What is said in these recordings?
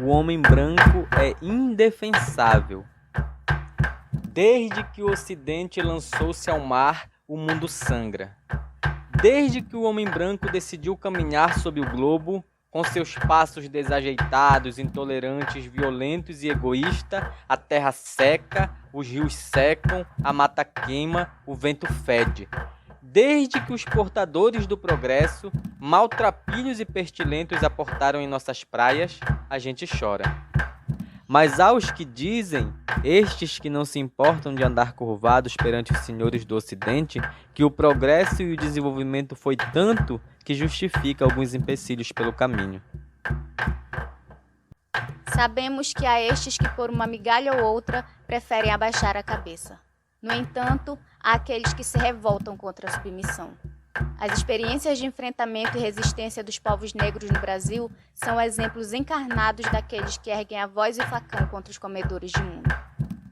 o homem branco é indefensável. Desde que o Ocidente lançou-se ao mar, o mundo sangra. Desde que o homem branco decidiu caminhar sob o globo, com seus passos desajeitados, intolerantes, violentos e egoístas, a terra seca, os rios secam, a mata queima, o vento fede. Desde que os portadores do progresso, maltrapilhos e pestilentos aportaram em nossas praias, a gente chora. Mas aos que dizem, estes que não se importam de andar curvados perante os senhores do Ocidente, que o progresso e o desenvolvimento foi tanto que justifica alguns empecilhos pelo caminho. Sabemos que há estes que por uma migalha ou outra preferem abaixar a cabeça. No entanto, há aqueles que se revoltam contra a submissão. As experiências de enfrentamento e resistência dos povos negros no Brasil são exemplos encarnados daqueles que erguem a voz e o facão contra os comedores de mundo.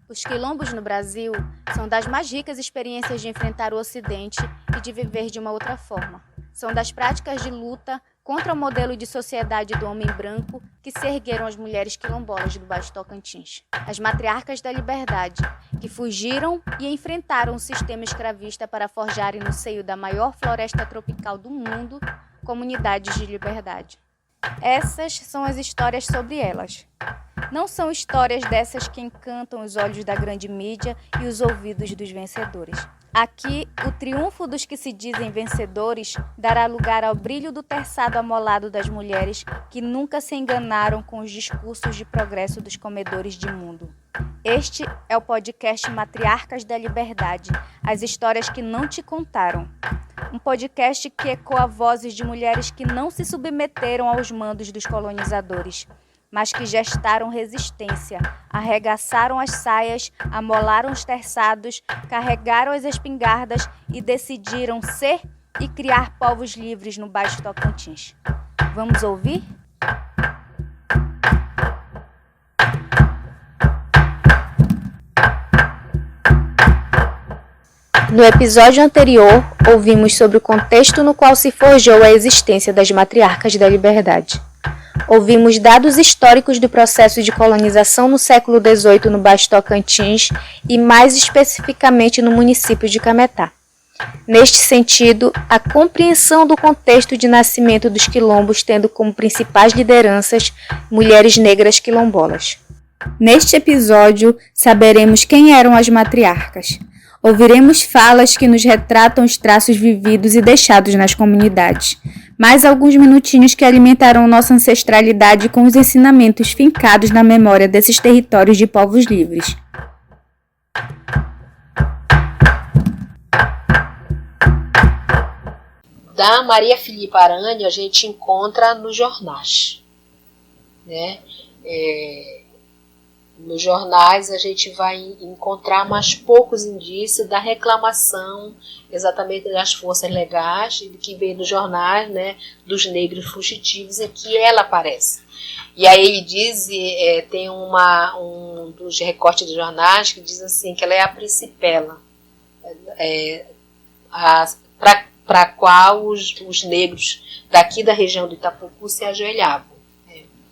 Os quilombos no Brasil são das mais ricas experiências de enfrentar o Ocidente e de viver de uma outra forma. São das práticas de luta contra o modelo de sociedade do homem branco que se ergueram as mulheres quilombolas do Baixo Tocantins. As matriarcas da liberdade, que fugiram e enfrentaram o sistema escravista para forjarem no seio da maior floresta tropical do mundo, comunidades de liberdade. Essas são as histórias sobre elas. Não são histórias dessas que encantam os olhos da grande mídia e os ouvidos dos vencedores. Aqui, o triunfo dos que se dizem vencedores dará lugar ao brilho do terçado amolado das mulheres que nunca se enganaram com os discursos de progresso dos comedores de mundo. Este é o podcast Matriarcas da Liberdade, as histórias que não te contaram. Um podcast que ecoa vozes de mulheres que não se submeteram aos mandos dos colonizadores, mas que gestaram resistência, arregaçaram as saias, amolaram os terçados, carregaram as espingardas e decidiram ser e criar povos livres no Baixo Tocantins. Vamos ouvir? No episódio anterior, ouvimos sobre o contexto no qual se forjou a existência das matriarcas da liberdade. Ouvimos dados históricos do processo de colonização no século XVIII no Baixo Tocantins e mais especificamente no município de Cametá. Neste sentido, a compreensão do contexto de nascimento dos quilombos tendo como principais lideranças mulheres negras quilombolas. Neste episódio, saberemos quem eram as matriarcas. Ouviremos falas que nos retratam os traços vividos e deixados nas comunidades. Mais alguns minutinhos que alimentarão nossa ancestralidade com os ensinamentos fincados na memória desses territórios de povos livres. Da Maria Filipa Aranha a gente encontra nos jornais, né? Nos jornais a gente vai encontrar mais poucos indícios da reclamação exatamente das forças legais que vem nos jornais, né, dos negros fugitivos, é que ela aparece. E aí ele diz, tem um dos recortes de jornais que diz assim, que ela é a principela, para a qual os negros daqui da região do Itapucu se ajoelhavam.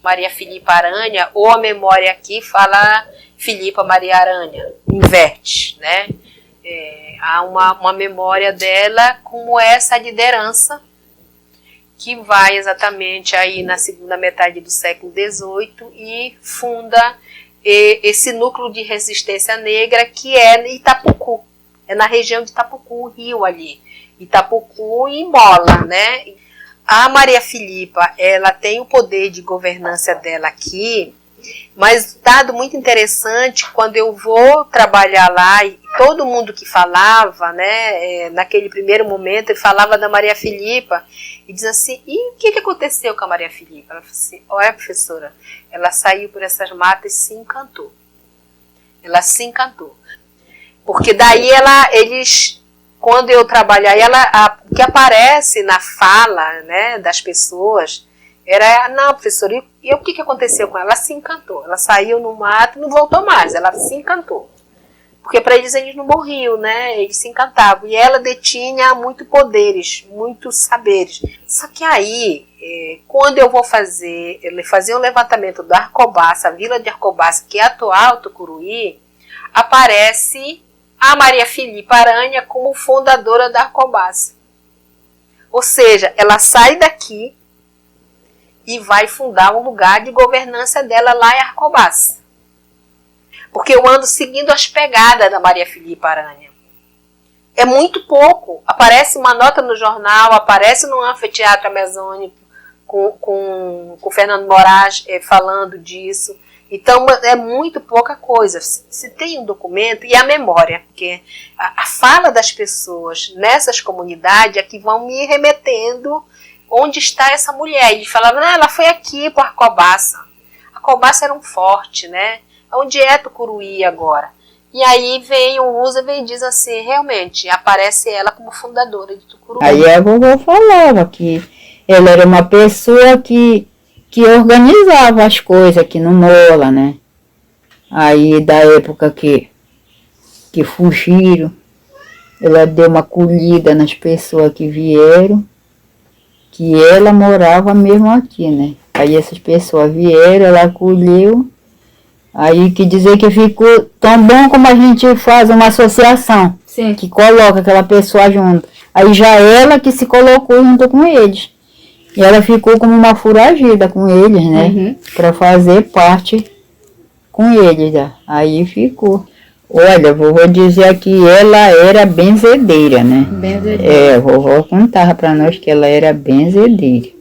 Maria Filipa Aranha, ou a memória aqui fala Filipa Maria Aranha, inverte, né? Há uma memória dela como essa liderança que vai exatamente aí na segunda metade do século XVIII e funda esse núcleo de resistência negra que é em Itapucu, é na região de Itapucu, o rio ali, Itapucu e Mola, né? A Maria Filipa, ela tem o poder de governância dela aqui, mas dado muito interessante, quando eu vou trabalhar lá, e todo mundo que falava, né, naquele primeiro momento, ele falava da Maria Filipa, e diz assim, e o que aconteceu com a Maria Filipa? Ela falou assim, olha professora, ela saiu por essas matas e se encantou. Ela se encantou. Porque daí quando eu trabalhar, o que aparece na fala, né, das pessoas era, não, professora, e o que aconteceu com ela? Ela se encantou. Ela saiu no mato e não voltou mais. Ela se encantou. Porque para eles não morriam, né? Eles se encantavam. E ela detinha muitos poderes, muitos saberes. Só que aí, quando eu vou fazer, ele fazia um levantamento do Arcobaça, a vila de Arcobaça, que é a atual Tucuruí, aparece a Maria Filipa Aranha como fundadora da Arcobaça. Ou seja, ela sai daqui e vai fundar um lugar de governança dela lá em Arcobaça. Porque eu ando seguindo as pegadas da Maria Filipa Aranha. É muito pouco. Aparece uma nota no jornal, aparece no anfiteatro amazônico com o Fernando Moraes falando disso. Então é muito pouca coisa. Se tem um documento, e a memória, porque a fala das pessoas nessas comunidades é que vão me remetendo onde está essa mulher. E falavam, ela foi aqui para Arcobaça. Arcobaça era um forte, né? Onde é Tucuruí agora? E aí vem o Roosevelt e diz assim, realmente, aparece ela como fundadora de Tucuruí. Aí a vovó falava que ela era uma pessoa que organizava as coisas aqui no Mola, né? Aí da época que fugiram, ela deu uma acolhida nas pessoas que vieram, que ela morava mesmo aqui, né? Aí essas pessoas vieram, ela acolheu. Aí que dizer que ficou tão bom como a gente faz uma associação. Sim. Que coloca aquela pessoa junto. Aí já ela que se colocou junto com eles. E ela ficou como uma foragida com eles, né? Uhum. Para fazer parte com eles. Aí ficou. Olha, vovó dizia que ela era benzedeira, né? Benzedeira. A vovó contava para nós que ela era benzedeira.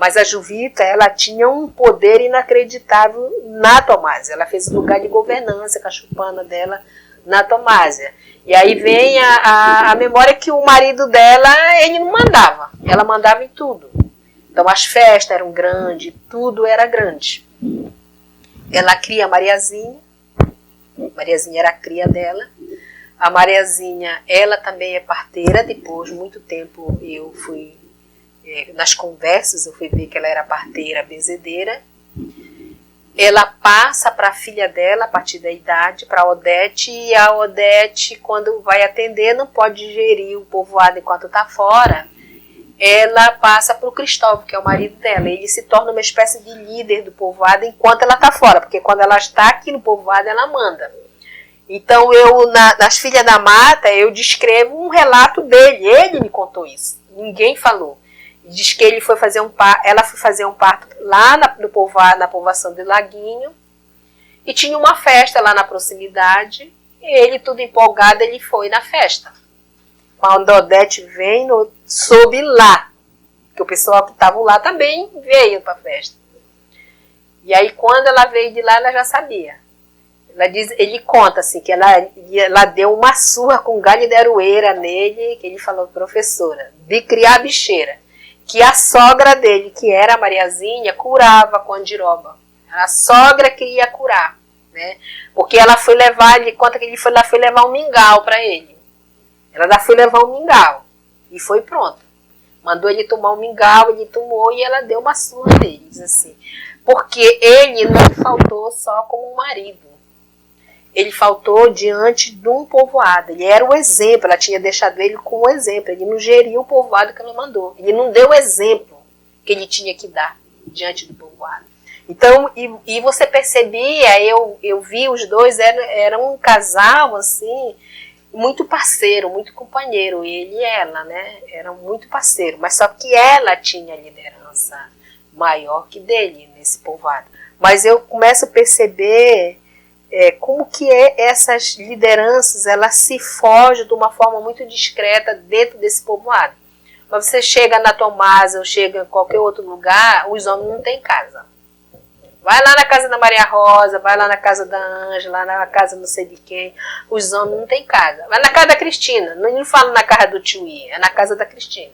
Mas a Juvita, ela tinha um poder inacreditável na Tomásia. Ela fez lugar de governança com a chupana dela na Tomásia. E aí vem a memória que o marido dela, ele não mandava. Ela mandava em tudo. Então as festas eram grandes, tudo era grande. Ela cria a Mariazinha. Mariazinha era a cria dela. A Mariazinha, ela também é parteira. Depois, muito tempo, eu fui... nas conversas eu fui ver que ela era parteira, benzedeira. Ela passa para a filha dela, a partir da idade, para a Odete, e a Odete, quando vai atender, não pode gerir o povoado enquanto está fora. Ela passa para o Cristóvão, que é o marido dela. Ele se torna uma espécie de líder do povoado enquanto ela está fora, porque quando ela está aqui no povoado, ela manda. Então, nas Filhas da Mata, eu descrevo um relato dele. Ele me contou isso. Ninguém falou. Diz que ele foi fazer ela foi fazer um parto lá no povoado, na povoação de Laguinho, e tinha uma festa lá na proximidade, e ele, tudo empolgado, ele foi na festa. Quando a Odete vem, soube lá, que o pessoal que estava lá também veio para a festa. E aí, quando ela veio de lá, ela já sabia. Ele conta assim, que ela deu uma surra com galho de aroeira nele, que ele falou, professora, de criar bicheira. Que a sogra dele, que era a Mariazinha, curava com andiroba. A sogra queria curar, né? Porque ela foi levar, ele conta que ela foi levar um mingau para ele. Ela foi levar um mingau e foi pronto. Mandou ele tomar um mingau, ele tomou e ela deu uma surra neles, assim. Porque ele não faltou só como um marido. Ele faltou diante de um povoado. Ele era o exemplo, ela tinha deixado ele como exemplo. Ele não geria o povoado que ela mandou. Ele não deu o exemplo que ele tinha que dar diante do povoado. Então, e você percebia, eu vi os dois, eram um casal, assim, muito parceiro, muito companheiro. Ele e ela, né? Eram muito parceiros. Mas só que ela tinha liderança maior que dele nesse povoado. Mas eu começo a perceber... como que essas lideranças, elas se fogem de uma forma muito discreta dentro desse povoado. Mas você chega na Tomásia ou chega em qualquer outro lugar, os homens não têm casa. Vai lá na casa da Maria Rosa, vai lá na casa da Ângela, na casa não sei de quem, os homens não têm casa. Vai na casa da Cristina, não falo na casa do Tio, é na casa da Cristina.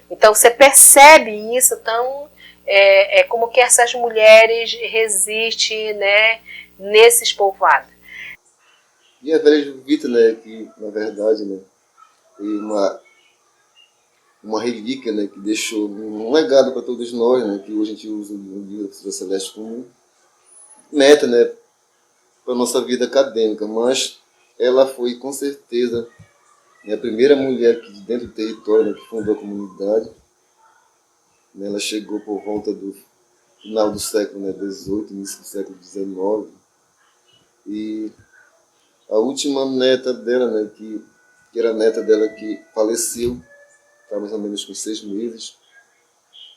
Então você percebe isso, então como que essas mulheres resistem, né, nesses povoados. E a velha Juvita, né, que na verdade, né, foi uma relíquia, né, que deixou um legado para todos nós, né, que hoje a gente usa o livro da Professora Celeste como meta, né, para a nossa vida acadêmica, mas ela foi com certeza, né, a primeira mulher que dentro do território, né, que fundou a comunidade, né? Ela chegou por volta do final do século, né, XVIII, início do século XIX. E a última neta dela, né, que era a neta dela que faleceu, estava mais ou menos com 6 meses,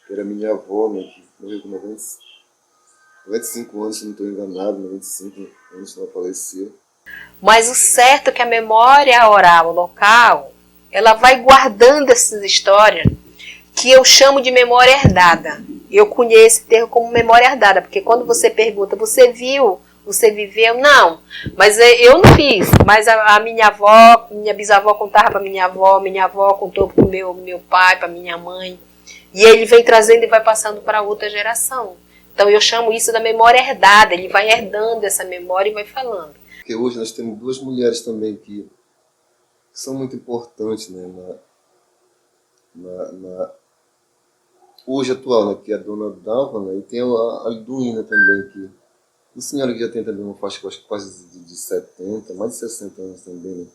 que era minha avó, né, que morreu com 95 anos, se não estou enganado, 95 anos ela faleceu. Mas o certo é que a memória oral local, ela vai guardando essas histórias que eu chamo de memória herdada. Eu conheço esse termo como memória herdada, porque quando você pergunta, você viu, você viveu? Não, mas eu não fiz. Mas a minha avó, minha bisavó contava para minha avó contou para o meu pai, para minha mãe. E ele vem trazendo e vai passando para outra geração. Então eu chamo isso da memória herdada, ele vai herdando essa memória e vai falando. Porque hoje nós temos 2 mulheres também que são muito importantes, né, hoje atual, né, que é a dona Dalva, né, e tem a Liduína também, que uma senhora que já tem também uma faixa quase de 70, mais de 60 anos também,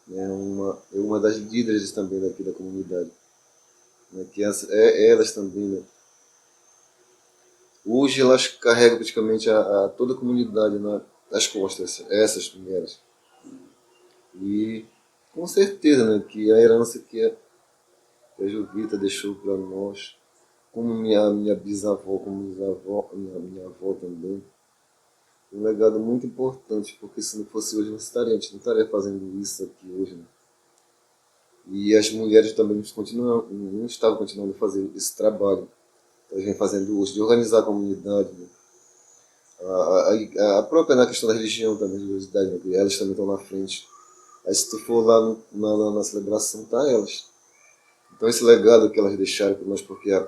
né, é uma das líderes também daqui da comunidade, né, que elas também, né, hoje elas carregam praticamente toda a comunidade nas costas, essas mulheres. E com certeza, né, que a herança que a Jovita deixou para nós, como minha bisavó, minha avó também, um legado muito importante, porque se não fosse hoje, a gente não estaria fazendo isso aqui hoje, né? E as mulheres também não estavam continuando a fazer esse trabalho que elas vêm fazendo hoje, de organizar a comunidade, né? A própria na questão da religião também, da religiosidade, né? Que elas também estão na frente. Aí se tu for lá na celebração, tá elas. Então esse legado que elas deixaram para nós, porque a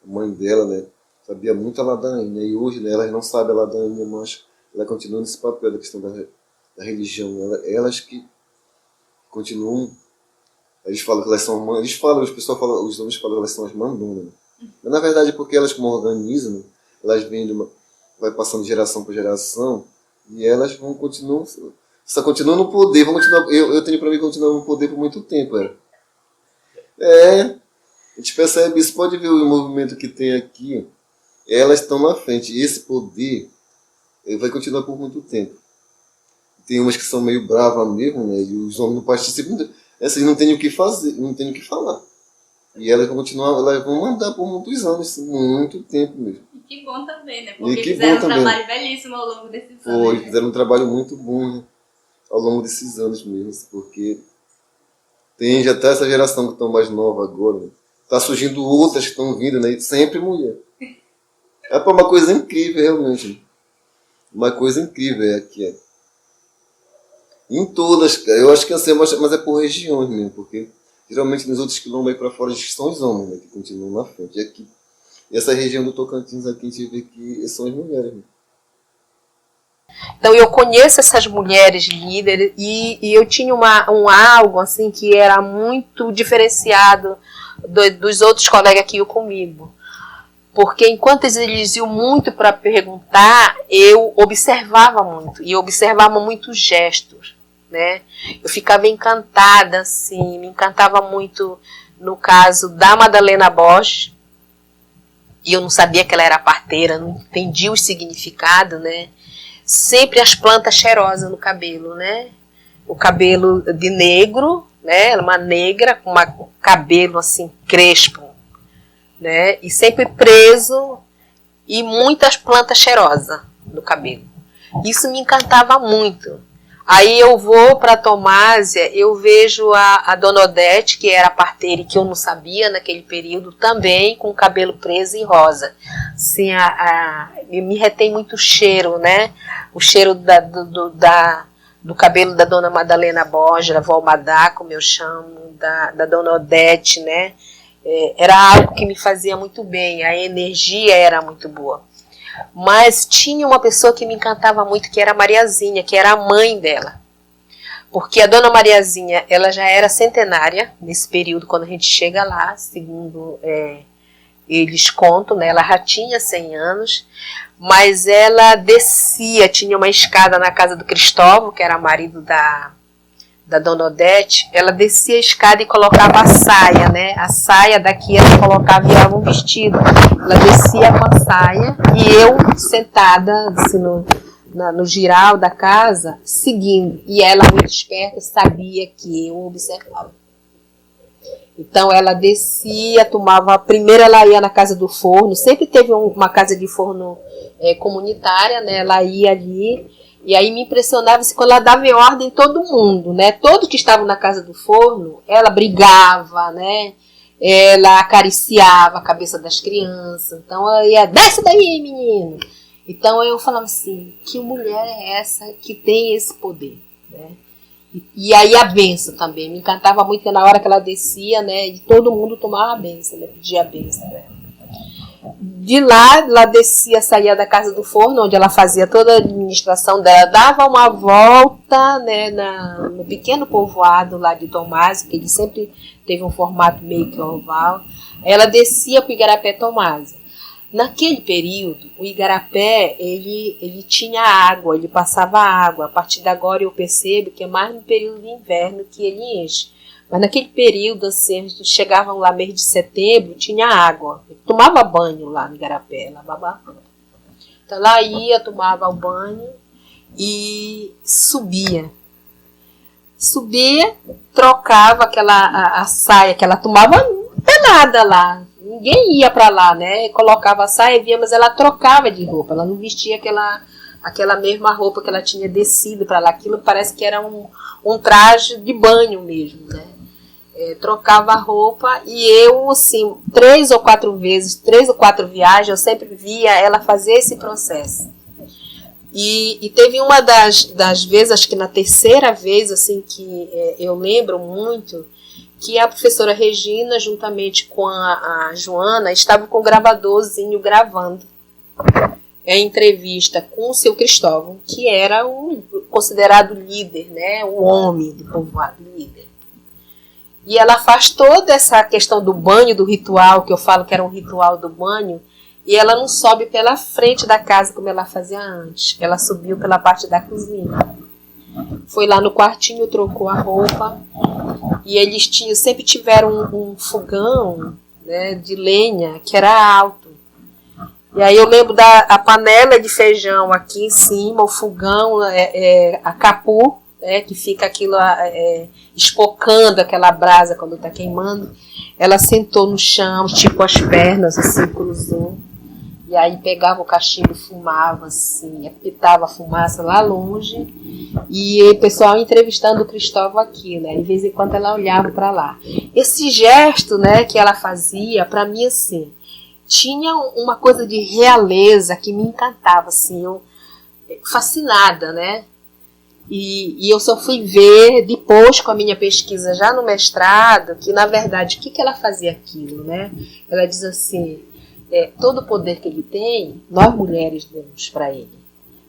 mãe dela, né, sabia muito a ladainha, e hoje, né, elas não sabem a ladainha, mas ela continua nesse papel da questão da religião. Elas que continuam, eles falam que elas são mães, os homens falam que elas são as mandonas, né? Mas na verdade é porque elas como organizam, né, elas vêm vai passando de geração para geração, e elas continuam no poder, eu tenho para mim que continuar no poder por muito tempo, a gente percebe isso, pode ver o movimento que tem aqui, elas estão na frente, e esse poder vai continuar por muito tempo. Tem umas que são meio bravas mesmo, né, e os homens não participam, essas não têm o que fazer, não têm o que falar. E elas vão continuar, elas vão mandar por muitos anos, muito tempo mesmo. E que bom também, né? Porque fizeram um trabalho belíssimo ao longo desses anos. Foi, fizeram um trabalho muito bom, né, ao longo desses anos mesmo, porque tem já até essa geração que estão mais nova agora, né? Tá surgindo outras que estão vindo, né? Sempre mulher. É para uma coisa incrível, realmente. Uma coisa incrível que é. Em todas, eu acho que assim, mas é por regiões mesmo, porque geralmente nos outros quilombos aí para fora são os homens, né, que continuam na frente. E aqui, essa região do Tocantins aqui, a gente vê que são as mulheres, né? Então eu conheço essas mulheres líderes e eu tinha algo assim que era muito diferenciado dos outros colegas que iam comigo. Porque enquanto eles iam muito para perguntar, eu observava muito. E eu observava muitos gestos, né? Eu ficava encantada, assim, me encantava muito no caso da Madalena Bosch. E eu não sabia que ela era parteira, não entendia o significado, né? Sempre as plantas cheirosas no cabelo, né? O cabelo de negro, né? Uma negra com um cabelo assim crespo, né? E sempre preso e muitas plantas cheirosas no cabelo. Isso me encantava muito. Aí eu vou para Tomásia, eu vejo a Dona Odete, que era parteira e que eu não sabia naquele período, também com o cabelo preso e rosa. Assim, me retém muito o cheiro, né? O cheiro do cabelo da Dona Madalena Borges, da Vó Madá, como eu chamo, da Dona Odete, né? Era algo que me fazia muito bem, a energia era muito boa. Mas tinha uma pessoa que me encantava muito, que era a Mariazinha, que era a mãe dela. Porque a Dona Mariazinha, ela já era centenária nesse período, quando a gente chega lá, segundo eles contam, né? Ela já tinha 100 anos, mas ela descia, tinha uma escada na casa do Cristóvão, que era marido da Dona Odete, ela descia a escada e colocava a saia, né? A saia daqui ela colocava, virava um vestido. Ela descia com a saia e eu sentada assim, no giral da casa, seguindo. E ela, muito esperta, sabia que eu observava. Então ela descia, tomava... Primeiro ela ia na casa do forno, sempre teve uma casa de forno comunitária, né? Ela ia ali, e aí me impressionava assim, quando ela dava em ordem todo mundo, né? Todos que estavam na casa do forno, ela brigava, né? Ela acariciava a cabeça das crianças. Então ela ia, desce daí, menino! Então eu falava assim, que mulher é essa que tem esse poder, né? E aí a benção também, me encantava muito que na hora que ela descia, né, e todo mundo tomava a benção, né, pedia a benção, né. De lá, ela descia, saía da casa do forno, onde ela fazia toda a administração dela, dava uma volta, né, no pequeno povoado lá de Tomásio, que ele sempre teve um formato meio que oval, ela descia para o Igarapé Tomásio. Naquele período, o Igarapé, ele tinha água, ele passava água. A partir de agora eu percebo que é mais no período de inverno que ele enche. Mas naquele período, assim, chegavam lá mês de setembro, tinha água. Eu tomava banho lá no Igarapé, lavava a roupa. Então ela ia, tomava o banho e subia. Subia, trocava a saia que ela tomava pelada lá. Ninguém ia para lá, né? Colocava a saia e via, mas ela trocava de roupa. Ela não vestia aquela mesma roupa que ela tinha descido para lá. Aquilo parece que era um traje de banho mesmo, né? Trocava a roupa e eu, assim, 3 ou 4 viagens, eu sempre via ela fazer esse processo. E teve uma das vezes, acho que na terceira vez, assim, que eu lembro muito, que a professora Regina, juntamente com a Joana, estavam com o gravadorzinho gravando a entrevista com o seu Cristóvão, que era o considerado líder, né, o homem do povoado, líder. E ela faz toda essa questão do banho, do ritual, que eu falo que era um ritual do banho, e ela não sobe pela frente da casa como ela fazia antes. Ela subiu pela parte da cozinha. Foi lá no quartinho, trocou a roupa. E eles sempre tiveram um fogão, né, de lenha que era alto. E aí eu lembro a panela de feijão aqui em cima, o fogão, a capu, que fica aquilo espocando aquela brasa quando está queimando. Ela sentou no chão, tipo as pernas, assim, cruzou. E aí pegava o cachimbo, fumava, assim, apitava a fumaça lá longe. E o pessoal entrevistando o Cristóvão aqui, né? De vez em quando ela olhava para lá. Esse gesto, né, que ela fazia, para mim, assim, tinha uma coisa de realeza que me encantava, assim, eu fascinada, né? E eu só fui ver depois com a minha pesquisa já no mestrado que, na verdade, o que ela fazia aquilo, né? Ela diz assim, todo o poder que ele tem, nós mulheres damos para ele.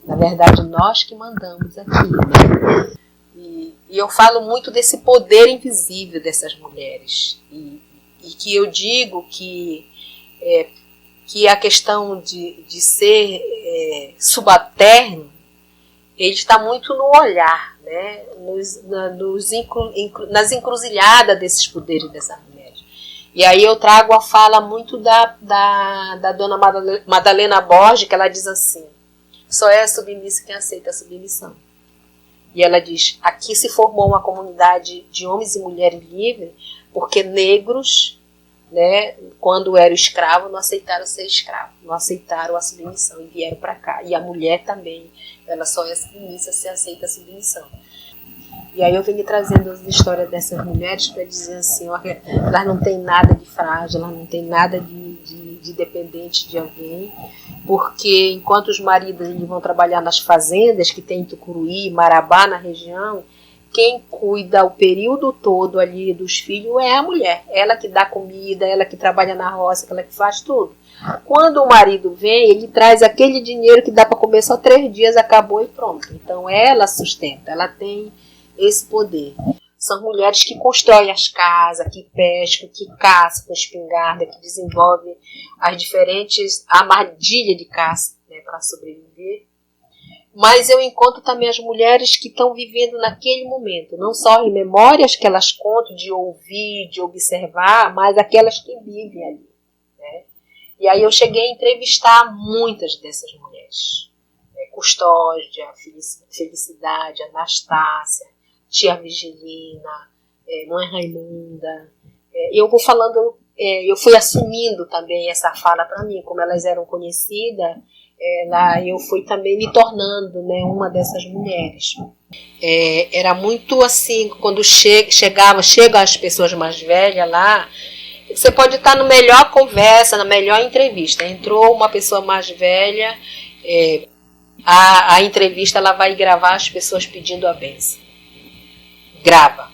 Na verdade, nós que mandamos aqui, né? E eu falo muito desse poder invisível dessas mulheres. E que eu digo que a questão de ser subalterno, ele está muito no olhar, né? Nas encruzilhadas desses poderes dessas mulheres. E aí eu trago a fala muito da dona Madalena Borges, que ela diz assim, só é submissa quem aceita a submissão. E ela diz, aqui se formou uma comunidade de homens e mulheres livres, porque negros, né, quando eram escravos, não aceitaram ser escravo, não aceitaram a submissão e vieram para cá. E a mulher também, ela só é submissa se aceita a submissão. E aí eu venho trazendo as histórias dessas mulheres para dizer assim, elas não têm nada de frágil, elas não têm nada de dependente de alguém, porque enquanto os maridos eles vão trabalhar nas fazendas, que tem Tucuruí, Marabá na região, quem cuida o período todo ali dos filhos é a mulher. Ela que dá comida, ela que trabalha na roça, ela que faz tudo. Quando o marido vem, ele traz aquele dinheiro que dá para comer só 3 dias, acabou e pronto. Então ela sustenta, ela tem esse poder. São mulheres que constroem as casas, que pescam, que caçam com espingarda, que desenvolvem as diferentes armadilhas de caça, né, para sobreviver. mas eu encontro também as mulheres que estão vivendo naquele momento, não só as memórias que elas contam de ouvir, de observar, mas aquelas que vivem ali, né? E aí eu cheguei a entrevistar muitas dessas mulheres. Custódia, Felicidade, Anastácia, Tia Virgilina, Mãe Raimunda. Eu vou falando, eu fui assumindo também essa fala para mim, como elas eram conhecidas, eu fui também me tornando, né, uma dessas mulheres. Era muito assim, quando chegam as pessoas mais velhas lá, você pode estar na melhor conversa, na melhor entrevista. Entrou uma pessoa mais velha, a entrevista ela vai gravar as pessoas pedindo a bênção. Grava.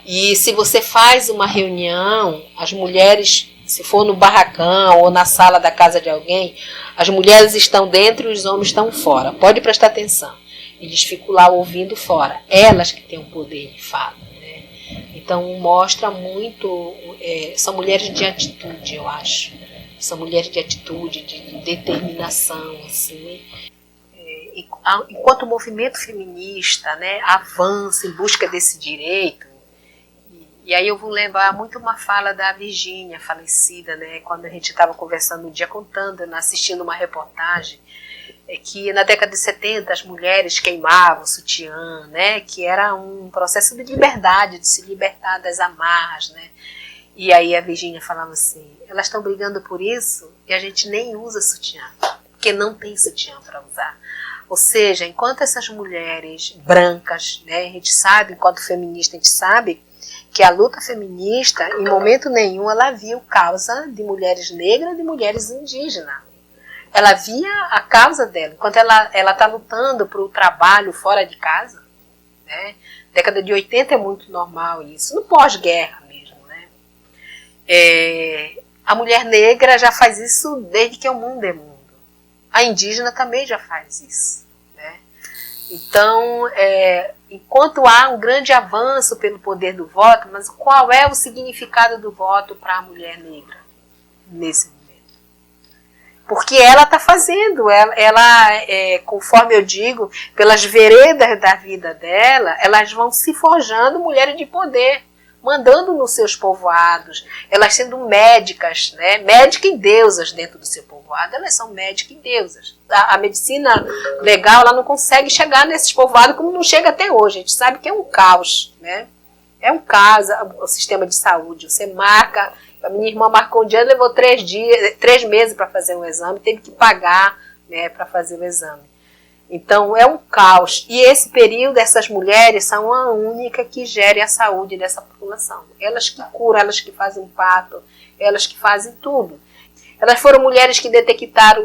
E se você faz uma reunião, as mulheres, se for no barracão ou na sala da casa de alguém, as mulheres estão dentro e os homens estão fora. Pode prestar atenção. Eles ficam lá ouvindo fora. Elas que têm o poder de fala, né? Então mostra muito, são mulheres de atitude, eu acho. São mulheres de atitude, de determinação, assim. Enquanto o movimento feminista, né, avança em busca desse direito, e aí eu vou lembrar muito uma fala da Virgínia, falecida, né, quando a gente estava conversando um dia, contando, assistindo uma reportagem, que na década de 70 as mulheres queimavam o sutiã, né, que era um processo de liberdade, de se libertar das amarras, né. E aí a Virgínia falava assim, elas estão brigando por isso e a gente nem usa sutiã, porque não tem sutiã para usar. Ou seja, enquanto essas mulheres brancas, né, a gente sabe, enquanto feminista, a gente sabe que a luta feminista, em momento nenhum, ela viu causa de mulheres negras e de mulheres indígenas. Ela via a causa dela. Enquanto ela está lutando para o trabalho fora de casa, né, década de 80 é muito normal isso, no pós-guerra mesmo, né. A mulher negra já faz isso desde que o mundo é mundo. A indígena também já faz isso, né? Então, enquanto há um grande avanço pelo poder do voto, mas qual é o significado do voto para a mulher negra nesse momento? Porque ela está fazendo, conforme eu digo, pelas veredas da vida dela, elas vão se forjando mulheres de poder, mandando nos seus povoados, elas sendo médicas, né? Médicas e deusas dentro do seu povoado, elas são médicas e deusas. A medicina legal ela não consegue chegar nesses povoados como não chega até hoje. A gente sabe que é um caos, né? É um caos o sistema de saúde. Você marca, a minha irmã marcou um dia, levou 3 meses para fazer um exame, teve que pagar, né, para fazer o exame. Então, é um caos. E esse período, essas mulheres são a única que gere a saúde dessa população. Elas que curam, elas que fazem o parto, elas que fazem tudo. Elas foram mulheres que detectaram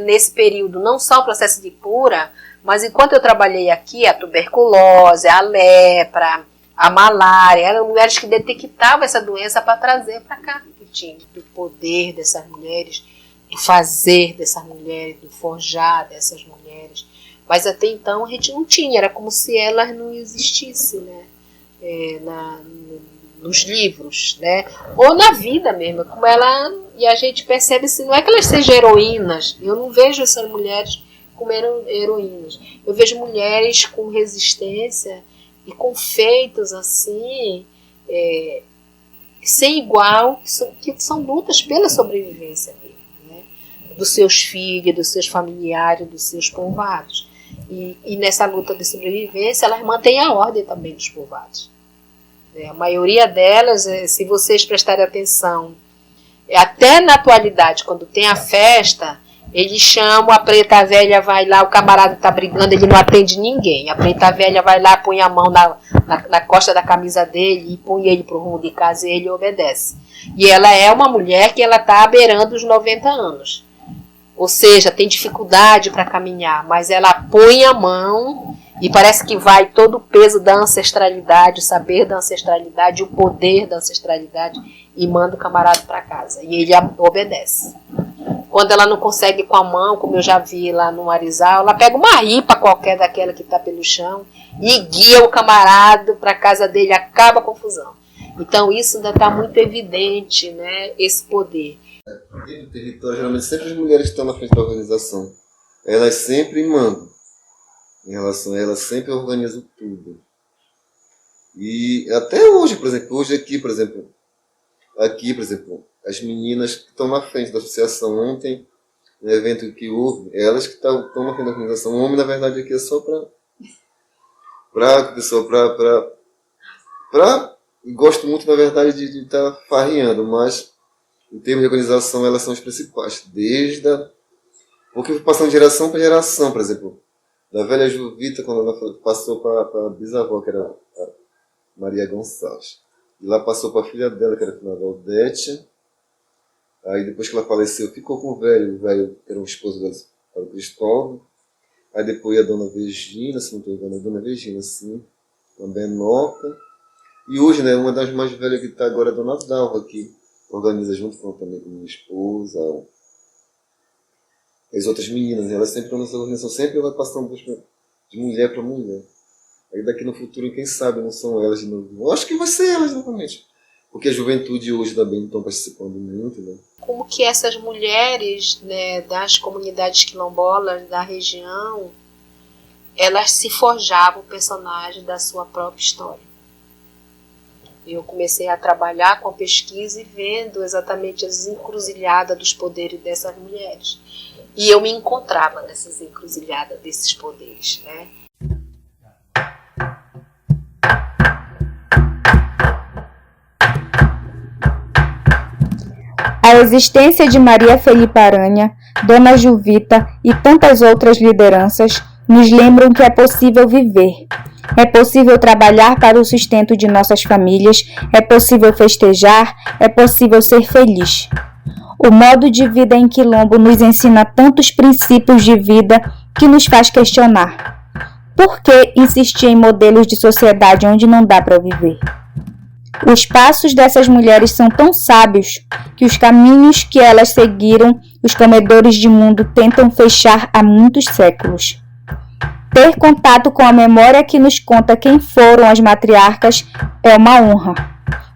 nesse período não só o processo de cura, mas enquanto eu trabalhei aqui, a tuberculose, a lepra, a malária, eram mulheres que detectavam essa doença para trazer para cá. Que tinha do poder dessas mulheres, do fazer dessas mulheres, do forjar dessas mulheres. Mas até então a gente não tinha, era como se elas não existissem, né? Nos livros, né? Ou na vida mesmo, como e a gente percebe assim, não é que elas sejam heroínas, eu não vejo essas mulheres como heroínas, eu vejo mulheres com resistência e com feitos assim, sem igual, que são lutas pela sobrevivência dele, né? Dos seus filhos, dos seus familiares, dos seus povoados. E nessa luta de sobrevivência, elas mantêm a ordem também dos povoados. A maioria delas, se vocês prestarem atenção, até na atualidade, quando tem a festa, eles chamam, a preta velha vai lá, o camarada está brigando, ele não atende ninguém. A preta velha vai lá, põe a mão na costa da camisa dele e põe ele para o rumo de casa e ele obedece. E ela é uma mulher que ela está beirando os 90 anos. Ou seja, tem dificuldade para caminhar, mas ela põe a mão e parece que vai todo o peso da ancestralidade, o saber da ancestralidade, o poder da ancestralidade e manda o camarada para casa. E ele obedece. Quando ela não consegue com a mão, como eu já vi lá no Arizal, ela pega uma ripa qualquer daquela que está pelo chão e guia o camarada para a casa dele, acaba a confusão. Então isso ainda está muito evidente, né, esse poder. Dentro do território, geralmente sempre as mulheres que estão na frente da organização, elas sempre mandam. em relação a ela, sempre organizo tudo. E até hoje, por exemplo, aqui, por exemplo, as meninas que estão na frente da associação ontem, no evento que houve, elas que estão na frente da organização. O homem, na verdade, aqui é só gosto muito, na verdade, de estar farreando, mas em termos de organização, elas são as principais. Porque eu passando de geração para geração, por exemplo, da velha Juvita, quando ela passou para a bisavó, que era a Maria Gonçalves. E lá passou para a filha dela, que era a Fernanda Aldete. Aí depois que ela faleceu, ficou com o velho que era o esposo dela, o Cristóvão. Aí depois a dona Virgínia, se não estou enganando, a dona Virgínia, sim, a Benoca. E hoje, né, uma das mais velhas que está agora é a dona Dalva, que organiza junto também com minha esposa, as outras meninas, elas sempre, a nossa organização sempre vai passando de mulher para mulher. Aí daqui no futuro, quem sabe, não são elas de novo. Eu acho que vai ser elas novamente. Porque a juventude hoje também não estão participando muito, né? Como que essas mulheres, né, das comunidades quilombolas da região, elas se forjavam o personagem da sua própria história. Eu comecei a trabalhar com a pesquisa e vendo exatamente as encruzilhadas dos poderes dessas mulheres. E eu me encontrava nessas encruzilhadas desses poderes, né? A existência de Maria Felipa Aranha, Dona Juvita e tantas outras lideranças nos lembram que é possível viver. É possível trabalhar para o sustento de nossas famílias, é possível festejar, é possível ser feliz. O modo de vida em Quilombo nos ensina tantos princípios de vida que nos faz questionar. Por que insistir em modelos de sociedade onde não dá para viver? Os passos dessas mulheres são tão sábios que os caminhos que elas seguiram, os comedores de mundo tentam fechar há muitos séculos. Ter contato com a memória que nos conta quem foram as matriarcas é uma honra.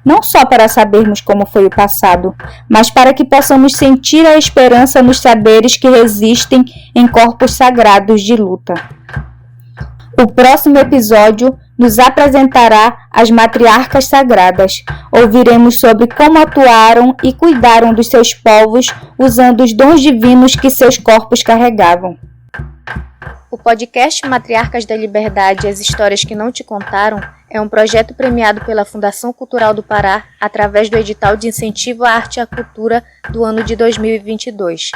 Não só para sabermos como foi o passado, mas para que possamos sentir a esperança nos saberes que resistem em corpos sagrados de luta. O próximo episódio nos apresentará as matriarcas sagradas. Ouviremos sobre como atuaram e cuidaram dos seus povos usando os dons divinos que seus corpos carregavam. O podcast Matriarcas da Liberdade e as Histórias que Não Te Contaram é um projeto premiado pela Fundação Cultural do Pará através do edital de incentivo à arte e à cultura do ano de 2022.